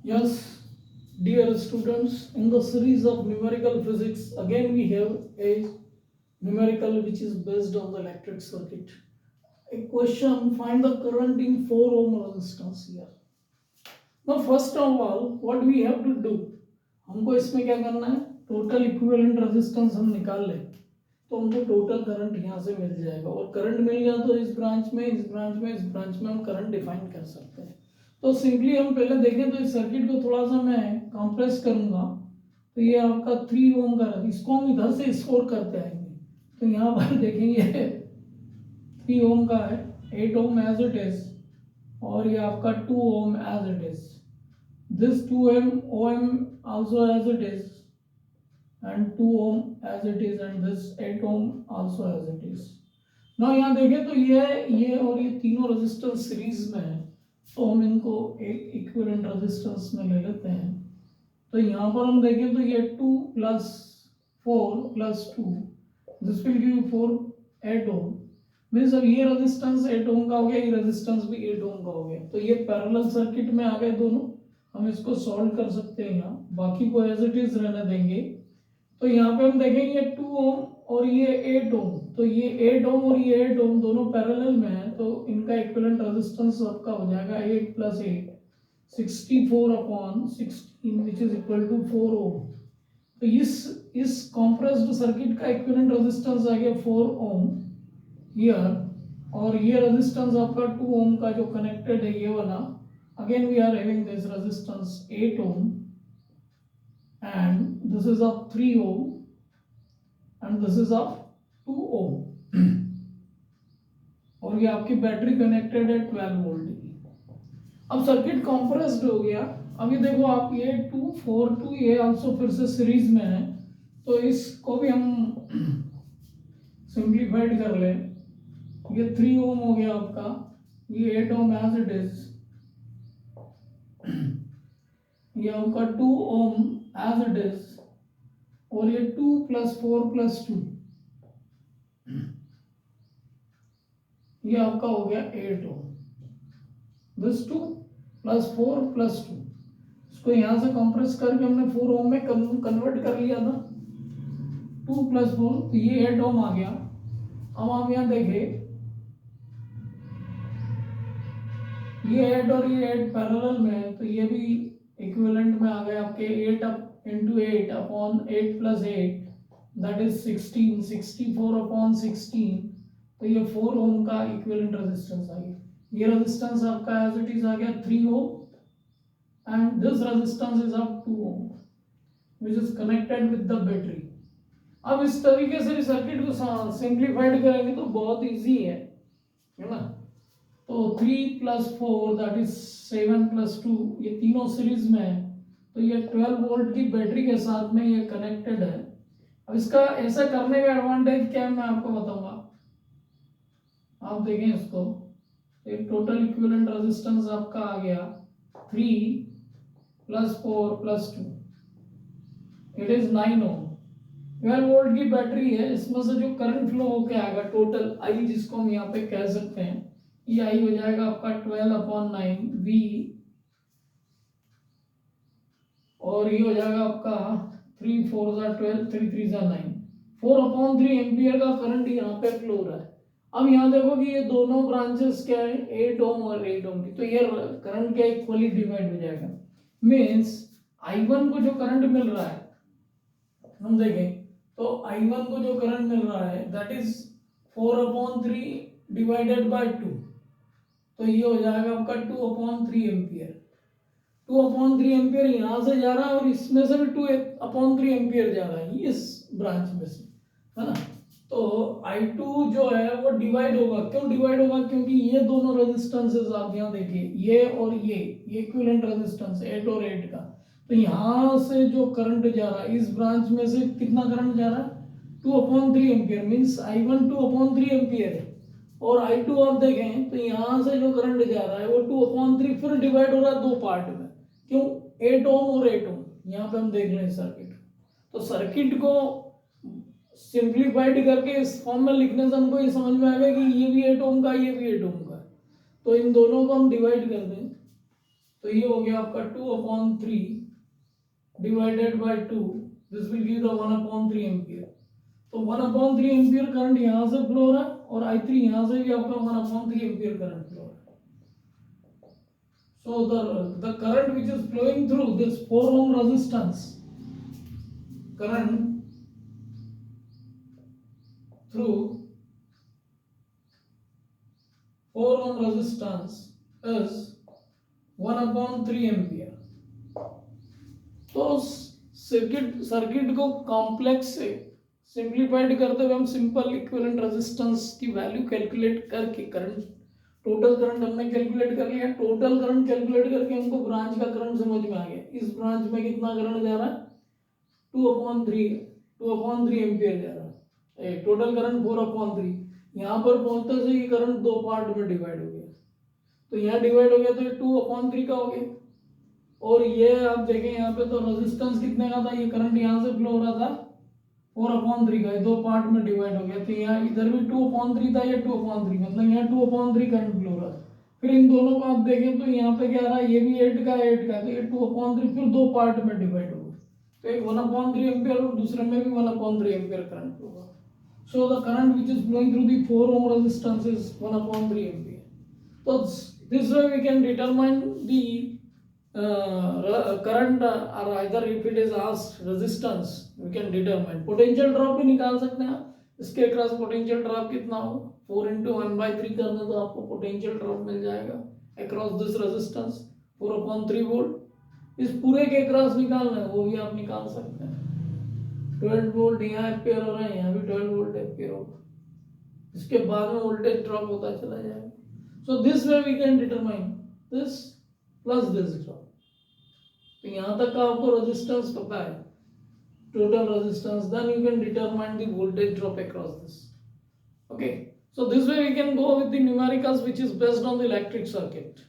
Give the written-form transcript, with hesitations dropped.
Yes, dear students, in the series of numerical physics, again we have a numerical which is based on the electric circuit. A question, find the current in 4 ohm resistance here. Now first of all, what we have to do? हमको इसमें क्या करना है? Total equivalent resistance हम निकाल लें तो हमको टोटल करंट यहाँ से मिल जाएगा और करंट मिल गया तो इस ब्रांच में इस ब्रांच में इस ब्रांच में हम करंट डिफाइन कर सकते हैं। तो सिंपली हम पहले देखें तो इस सर्किट को थोड़ा सा मैं कंप्रेस करूंगा तो ये आपका 3 ओम का इसको हम इधर से स्कोर करते आएंगे तो यहाँ पर देखेंगे 3 ओम का है 8 ओम एज इट इज और ये आपका 2 ohm as it is this 2 ohm also as it is and 2 ohm as it is and this 8 ohm also as it is. now यहाँ देखें तो ये और ये तीनों रेजिस्टेंस सीरीज में है तो हम इनको एक इक्विवेलेंट रेजिस्टेंस में ले लेते हैं। तो यहाँ पर हम देखें तो ये 2 + 4 + 2 this will give 4 8 ohm means अब ये रेजिस्टेंस 8 ohm का हो गया, ये रेजिस्टेंस भी 8 ohm का हो गया। तो ये पैरेलल सर्किट में आ गए दोनों, हम इसको सॉल्व कर सकते हैं यहाँ, बाकी को एज इट इज रहने देंगे। तो यहाँ पे हम देखेंगे 2 ओम और ये 8 ओम, तो ये 8 ओम और ये 8 ओम दोनों पैरेलल में है तो इनका इक्विवेलेंट रेजिस्टेंस आपका हो जाएगा 8 + 8 64/16 विच इज इक्वल टू 4 ओम। तो इस कॉम्प्रेस्ड सर्किट का इक्विवेलेंट रेजिस्टेंस आ गया 4 ओम हियर और ये रेजिस्टेंस आपका 2 ओम का जो कनेक्टेड है ये वाला, again we are having this resistance 8 ohm and this is of 3 ohm and this is of 2 ohm और ये आपकी बैटरी कनेक्टेड है 12 वोल्ट की। अब सर्किट कॉम्प्रेस्ड हो गया। अब ये देखो आप ये 2 4 2 ये आल्सो फिर से सीरीज में है तो इसको भी हम सिंप्लीफाइड कर ले। ये 3 ओम हो गया आपका, ये 8 ओम एज इट इज, ये आपका 2 ओम एज इट इज और ये 2 + 4 + 2 ये आपका हो गया 8 ओम। दिस 2 + 4 + 2 इसको यहां से कंप्रेस करके हमने 4 ओम में कन्वर्ट कर लिया था। 2 + 4 तो ये 8 ओम आ गया। अब आप यहां देखें ये 8 और ये 8 पैरेलल में है तो ये भी इक्विवेलेंट में आ गए आपके 8 × 8 अपॉन 8 + 8 दैट इज 16 64/16 तो ये 4 ओम का इक्विवेलेंट रेजिस्टेंस आ गया। ये रेजिस्टेंस आपका एज इट इज आ गया 3 ohm and this resistance is of 2 ohm which is connected with the battery. अब इस तरीके से सर्किट को सिंप्लीफाइड करेंगे तो बहुत इजी है ना। तो 3 + 4 दैट इज 7 + 2 ये तीनों सीरीज में है तो ये 12 वोल्ट की बैटरी के साथ में ये कनेक्टेड है। अब इसका ऐसा करने का एडवांटेज क्या है मैं आपको बताऊंगा। आप देखें इसको, एक टोटल इक्विवेलेंट रेजिस्टेंस आपका आ गया 3 + 4 + 2 इट इज 9 ओम। 12 वोल्ट की बैटरी है, इसमें से जो करंट फ्लो होके आएगा टोटल आई जिसको हम यहाँ पे कह सकते हैं ये आई हो जाएगा आपका 12/9 V और ये हो जाएगा आपका 3 4 12 3 3 9 4/3 एम्पियर का करंट यहाँ पे फ्लो हो रहा है। अब यहाँ देखो कि ये दोनों ब्रांचेस क्या है 8 ओम और 8 ओम की, तो ये करंट क्या इक्वली डिवाइड हो जाएगा। मीन्स I1 को जो करंट मिल रहा है हम देखें तो I1 को जो करंट मिल रहा है दैट इज 4/3 डिवाइडेड बाय 2 तो ये हो जाएगा आपका 2/3 एम्पियर। 2/3 एम्पियर यहां से जा रहा है और इसमें से भी 2/3 एम्पियर जा रहा है इस ब्रांच में से, है ना। तो I2 जो है वो डिवाइड होगा, क्यों डिवाइड होगा क्योंकि ये दोनों रेजिस्टेंसेस आप यहाँ देखिए ये और ये इक्विवेलेंट रेजिस्टेंस 8 और 8 का, तो यहाँ से जो करंट जा रहा है इस ब्रांच में से कितना करंट जा रहा है 2/3 एम्पियर मीन्स I1 2/3 एम्पियर है और I2 आप देखें तो यहां से जो करंट जा रहा है वो 2/3 फिर डिवाइड हो रहा है दो पार्ट में, क्यों 8 ओम और 8 ओम। यहाँ पे हम देख लें सर्किट, तो सर्किट को सिंप्लीफाइड करके इस फॉर्म में लिखने से हमको ये समझ में आएगा कि ये भी 8 ओम का ये भी 8 ओम का, तो इन दोनों को हम डिवाइड कर दें तो ये हो गया आपका 2/3 divided by 2, this will give the 1/3 ampere. तो 1/3 एम्पियर करंट यहाँ से फ्लो हो रहा है और I3 यहाँ से भी आपका 1/3 एम्पियर करंट फ्लो हो रहा है। So the current which is flowing through this 4 ohm resistance, current through 4 ohm resistance is 1/3 ampere. तो सर्किट को कॉम्प्लेक्स से सिंप्लीफाइड करते हुए हम सिंपल इक्विवेलेंट रेजिस्टेंस की वैल्यू कैलकुलेट करके करंट, टोटल करंट हमने कैलकुलेट कर लिया। टोटल करंट कैलकुलेट करके हमको ब्रांच का करंट समझ में आ गया। इस ब्रांच में कितना करंट जा रहा है, 2/3 एम्पियर जा रहा है। Total current 4/3। यहाँ पर पहुंचते से ये करंट दो पार्ट में डिवाइड हो गया, तो यहाँ डिवाइड हो गया तो ये 2/3 का हो गया। और ये आप देखें यहाँ पे तो रेजिस्टेंस कितने का था, ये करंट यहाँ से फ्लो हो रहा था 4/3 का, दो पार्ट में डिवाइड हो गया। तो यहाँ इधर भी 2/3 था, ये 2/3, मतलब यहाँ 2/3 करंट फ्लो हो रहा है। फिर इन दोनों को आप देखें तो यहाँ पे क्या रहा है, ये भी 8 का 8 का, तो ये 2/3 फिर दो पार्ट में डिवाइड हो गया। तो एक 1/3 एम्पियर और दूसरे में भी 1/3 एम्पियर करंट फ्लो होगा। So the current which is flowing through the 4 ohm resistance is 1/3 ampere. तो this way we can determine the current, or either if it is asked resistance we can determine potential drop भी निकाल सकते हैं। इसके across potential drop कितना हो, 4 × 1/3 करना तो आपको पोटेंशियल ड्रॉप मिल जाएगा अक्रॉस दिस रेजिस्टेंस 4/3 वोल्ट। इस पूरे के अक्रॉस निकालना है, वो भी आप निकाल सकते हैं। 12 वोल्ट यहाँ एम्पियर हो रहा है, यहाँ भी 12 वोल्ट एम्पियर होगा। इसके बाद में वोल्टेज ड्रॉप होता चला जाएगा। So this way we can determine this plus this drop. तो यहाँ तक का आपको रेजिस्टेंस पता है, total resistance, then you can determine the voltage drop across this. Okay, so this way we can go with the numericals which is based on the electric circuit.